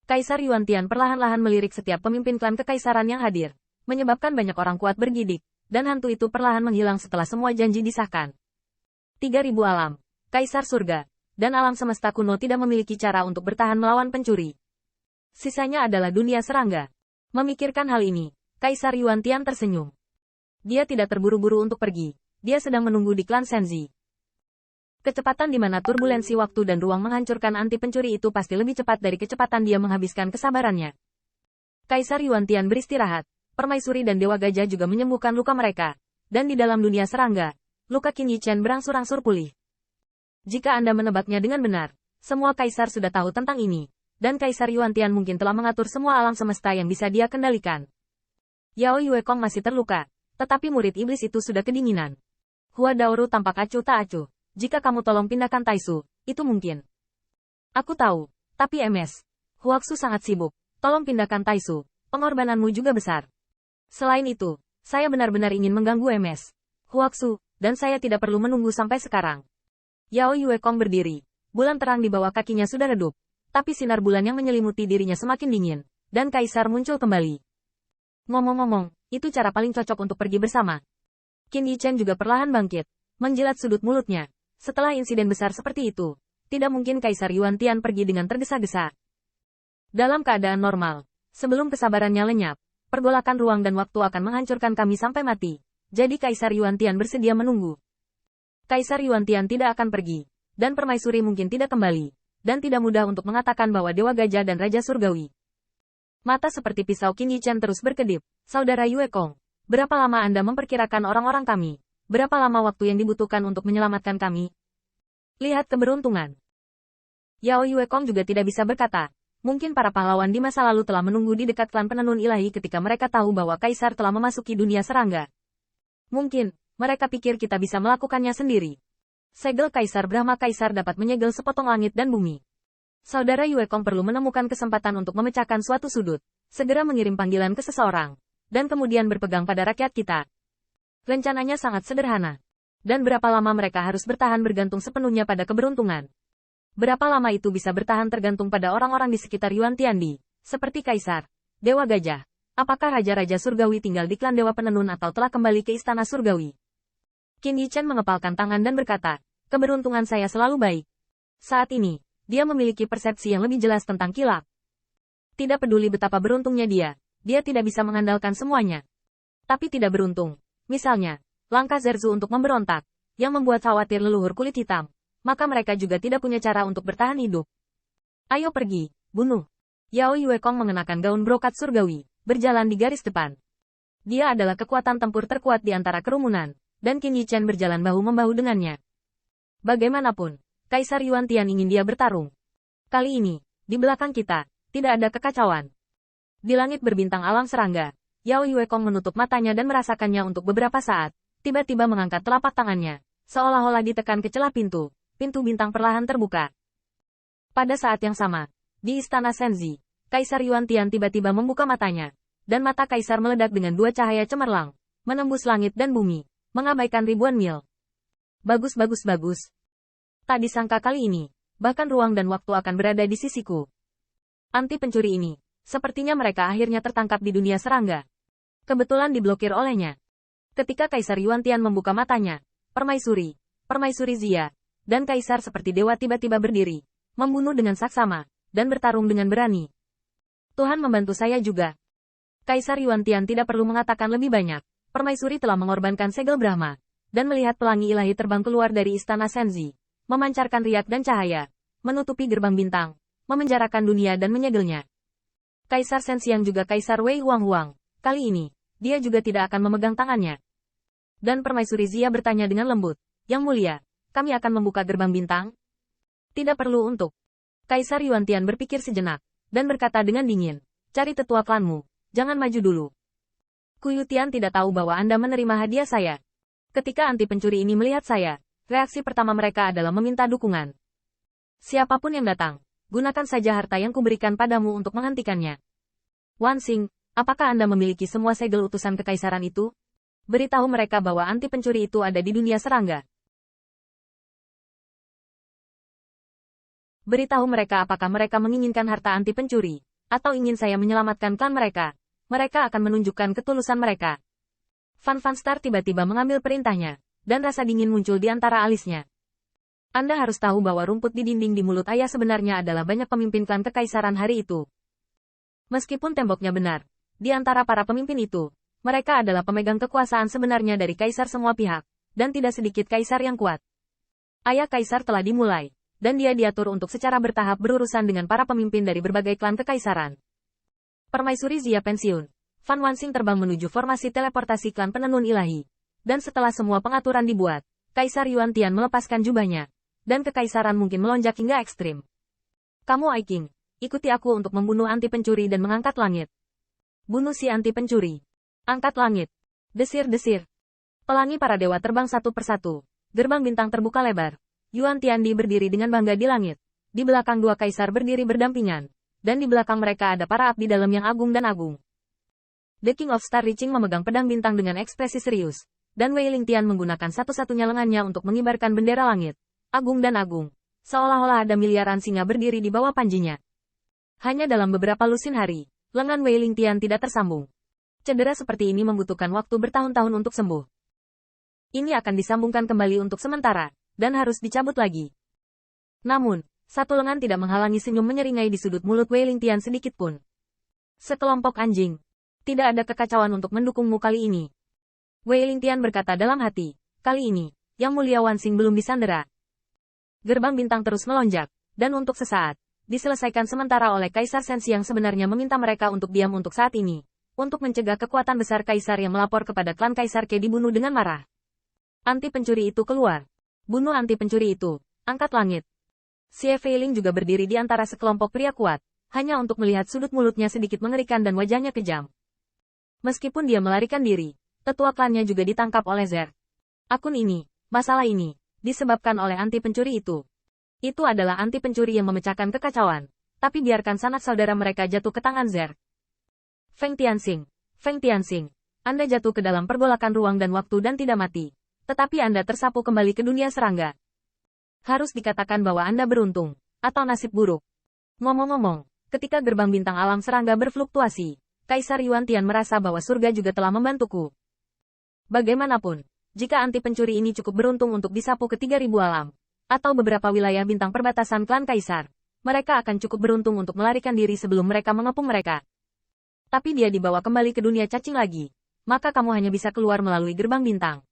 Kaisar Yuantian perlahan-lahan melirik setiap pemimpin klan kekaisaran yang hadir, menyebabkan banyak orang kuat bergidik, dan hantu itu perlahan menghilang setelah semua janji disahkan. 3000 alam, Kaisar Surga, dan alam semesta kuno tidak memiliki cara untuk bertahan melawan pencuri. Sisanya adalah dunia serangga. Memikirkan hal ini, Kaisar Yuantian tersenyum. Dia tidak terburu-buru untuk pergi, dia sedang menunggu di klan Senzi. Kecepatan di mana turbulensi waktu dan ruang menghancurkan anti pencuri itu pasti lebih cepat dari kecepatan dia menghabiskan kesabarannya. Kaisar Yuantian beristirahat, permaisuri dan Dewa Gajah juga menyembuhkan luka mereka, dan di dalam dunia serangga, luka Qin Yichen berangsur-angsur pulih. Jika Anda menebaknya dengan benar, semua kaisar sudah tahu tentang ini, dan Kaisar Yuantian mungkin telah mengatur semua alam semesta yang bisa dia kendalikan. Yao Yuekong masih terluka, tetapi murid iblis itu sudah kedinginan. Hua Daoru tampak acuh tak acuh. Jika kamu tolong pindahkan Taisu, itu mungkin. Aku tahu, tapi MS. Huaxu sangat sibuk, tolong pindahkan Taisu, pengorbananmu juga besar. Selain itu, saya benar-benar ingin mengganggu MS. Huaxu, dan saya tidak perlu menunggu sampai sekarang. Yao Yuekong berdiri, bulan terang di bawah kakinya sudah redup, tapi sinar bulan yang menyelimuti dirinya semakin dingin, dan Kaisar muncul kembali. Ngomong-ngomong, itu cara paling cocok untuk pergi bersama. Qin Yichen juga perlahan bangkit, menjilat sudut mulutnya. Setelah insiden besar seperti itu, tidak mungkin Kaisar Yuantian pergi dengan tergesa-gesa. Dalam keadaan normal, sebelum kesabarannya lenyap, pergolakan ruang dan waktu akan menghancurkan kami sampai mati. Jadi Kaisar Yuantian bersedia menunggu. Kaisar Yuantian tidak akan pergi, dan permaisuri mungkin tidak kembali, dan tidak mudah untuk mengatakan bahwa Dewa Gajah dan Raja Surgawi. Mata seperti pisau Qin Yichen terus berkedip. Saudara Yuekong, berapa lama Anda memperkirakan orang-orang kami? Berapa lama waktu yang dibutuhkan untuk menyelamatkan kami? Lihat keberuntungan. Yao Yuekong juga tidak bisa berkata. Mungkin para pahlawan di masa lalu telah menunggu di dekat klan penenun ilahi ketika mereka tahu bahwa Kaisar telah memasuki dunia serangga. Mungkin, mereka pikir kita bisa melakukannya sendiri. Segel Kaisar Brahma Kaisar dapat menyegel sepotong langit dan bumi. Saudara Yuekong perlu menemukan kesempatan untuk memecahkan suatu sudut, segera mengirim panggilan ke seseorang, dan kemudian berpegang pada rakyat kita. Rencananya sangat sederhana. Dan berapa lama mereka harus bertahan bergantung sepenuhnya pada keberuntungan. Berapa lama itu bisa bertahan tergantung pada orang-orang di sekitar Yuantiandi, seperti Kaisar, Dewa Gajah. Apakah Raja-Raja Surgawi tinggal di klan Dewa Penenun atau telah kembali ke Istana Surgawi? Qin Yichen mengepalkan tangan dan berkata, keberuntungan saya selalu baik. Saat ini, dia memiliki persepsi yang lebih jelas tentang kilap. Tidak peduli betapa beruntungnya dia tidak bisa mengandalkan semuanya. Tapi tidak beruntung. Misalnya, langkah Zerzu untuk memberontak, yang membuat khawatir leluhur kulit hitam, maka mereka juga tidak punya cara untuk bertahan hidup. Ayo pergi, bunuh. Yao Yuekong mengenakan gaun brokat surgawi, berjalan di garis depan. Dia adalah kekuatan tempur terkuat di antara kerumunan, dan Qin Yichen berjalan bahu-membahu dengannya. Bagaimanapun, Kaisar Yuantian ingin dia bertarung. Kali ini, di belakang kita, tidak ada kekacauan. Di langit berbintang alam serangga, Yao Yuekong menutup matanya dan merasakannya untuk beberapa saat, tiba-tiba mengangkat telapak tangannya, seolah-olah ditekan ke celah pintu bintang perlahan terbuka. Pada saat yang sama, di Istana Senzi, Kaisar Yuantian tiba-tiba membuka matanya, dan mata Kaisar meledak dengan dua cahaya cemerlang, menembus langit dan bumi, mengabaikan ribuan mil. Bagus. Tak disangka kali ini, bahkan ruang dan waktu akan berada di sisiku. Anti pencuri ini, sepertinya mereka akhirnya tertangkap di dunia serangga. Kebetulan diblokir olehnya. Ketika Kaisar Yuantian membuka matanya, Permaisuri Zia, dan Kaisar seperti dewa tiba-tiba berdiri, membunuh dengan saksama, dan bertarung dengan berani. Tuhan membantu saya juga. Kaisar Yuantian tidak perlu mengatakan lebih banyak. Permaisuri telah mengorbankan segel Brahma, dan melihat pelangi ilahi terbang keluar dari Istana Senzi, memancarkan riak dan cahaya, menutupi gerbang bintang, memenjarakan dunia dan menyegelnya. Kaisar Sensiang juga Kaisar Wei Huang. Kali ini, dia juga tidak akan memegang tangannya. Dan Permaisuri Zia bertanya dengan lembut, Yang Mulia, kami akan membuka gerbang bintang? Tidak perlu untuk. Kaisar Yuantian berpikir sejenak, dan berkata dengan dingin, cari tetua klanmu, jangan maju dulu. Kuyutian tidak tahu bahwa Anda menerima hadiah saya. Ketika anti pencuri ini melihat saya, reaksi pertama mereka adalah meminta dukungan. Siapapun yang datang, gunakan saja harta yang kuberikan padamu untuk menghentikannya. Wan Xing, apakah Anda memiliki semua segel utusan kekaisaran itu? Beritahu mereka bahwa anti pencuri itu ada di dunia serangga. Beritahu mereka apakah mereka menginginkan harta anti pencuri, atau ingin saya menyelamatkan klan mereka, mereka akan menunjukkan ketulusan mereka. Fan Star tiba-tiba mengambil perintahnya, dan rasa dingin muncul di antara alisnya. Anda harus tahu bahwa rumput di dinding di mulut ayah sebenarnya adalah banyak pemimpin klan kekaisaran hari itu. Meskipun temboknya benar, di antara para pemimpin itu, mereka adalah pemegang kekuasaan sebenarnya dari kaisar semua pihak, dan tidak sedikit kaisar yang kuat. Ayah kaisar telah dimulai, dan dia diatur untuk secara bertahap berurusan dengan para pemimpin dari berbagai klan kekaisaran. Permaisuri Zia pensiun. Fan Wansing terbang menuju formasi teleportasi klan penenun ilahi. Dan setelah semua pengaturan dibuat, Kaisar Yuan Tian melepaskan jubahnya. Dan kekaisaran mungkin melonjak hingga ekstrim. Kamu Ai King, ikuti aku untuk membunuh anti pencuri dan mengangkat langit. Bunuh si anti pencuri. Angkat langit. Desir-desir. Pelangi para dewa terbang satu persatu. Gerbang bintang terbuka lebar. Yuan Tiandi berdiri dengan bangga di langit. Di belakang dua kaisar berdiri berdampingan. Dan di belakang mereka ada para abdi dalam yang agung dan agung. The King of Star Reaching memegang pedang bintang dengan ekspresi serius. Dan Wei Lingtian menggunakan satu-satunya lengannya untuk mengibarkan bendera langit. Agung dan agung. Seolah-olah ada miliaran singa berdiri di bawah panjinya. Hanya dalam beberapa lusin hari, lengan Wei Lingtian tidak tersambung. Cedera seperti ini membutuhkan waktu bertahun-tahun untuk sembuh. Ini akan disambungkan kembali untuk sementara. Dan harus dicabut lagi. Namun, satu lengan tidak menghalangi senyum menyeringai di sudut mulut Wei Lingtian sedikit pun. Sekelompok anjing. Tidak ada kekacauan untuk mendukungmu kali ini. Wei Lingtian berkata dalam hati, kali ini, Yang Mulia Wansing belum disandera. Gerbang bintang terus melonjak, dan untuk sesaat, diselesaikan sementara oleh Kaisar Sensi yang sebenarnya meminta mereka untuk diam untuk saat ini, untuk mencegah kekuatan besar Kaisar yang melapor kepada klan Kaisar Ke dibunuh dengan marah. Anti pencuri itu keluar. Bunuh anti pencuri itu. Angkat langit. Xie Feiling juga berdiri di antara sekelompok pria kuat, hanya untuk melihat sudut mulutnya sedikit mengerikan dan wajahnya kejam. Meskipun dia melarikan diri, tetua klannya juga ditangkap oleh Zer. Akun ini, masalah ini, disebabkan oleh anti pencuri itu. Itu adalah anti pencuri yang memecahkan kekacauan, tapi biarkan sanak saudara mereka jatuh ke tangan Zer. Feng Tianxing, Anda jatuh ke dalam pergolakan ruang dan waktu dan tidak mati. Tetapi Anda tersapu kembali ke dunia serangga. Harus dikatakan bahwa Anda beruntung, atau nasib buruk. Ngomong-ngomong, ketika gerbang bintang alam serangga berfluktuasi, Kaisar Yuan Tian merasa bahwa surga juga telah membantuku. Bagaimanapun, jika anti pencuri ini cukup beruntung untuk disapu ke 3000 alam, atau beberapa wilayah bintang perbatasan klan Kaisar, mereka akan cukup beruntung untuk melarikan diri sebelum mereka mengepung mereka. Tapi dia dibawa kembali ke dunia cacing lagi, maka kamu hanya bisa keluar melalui gerbang bintang.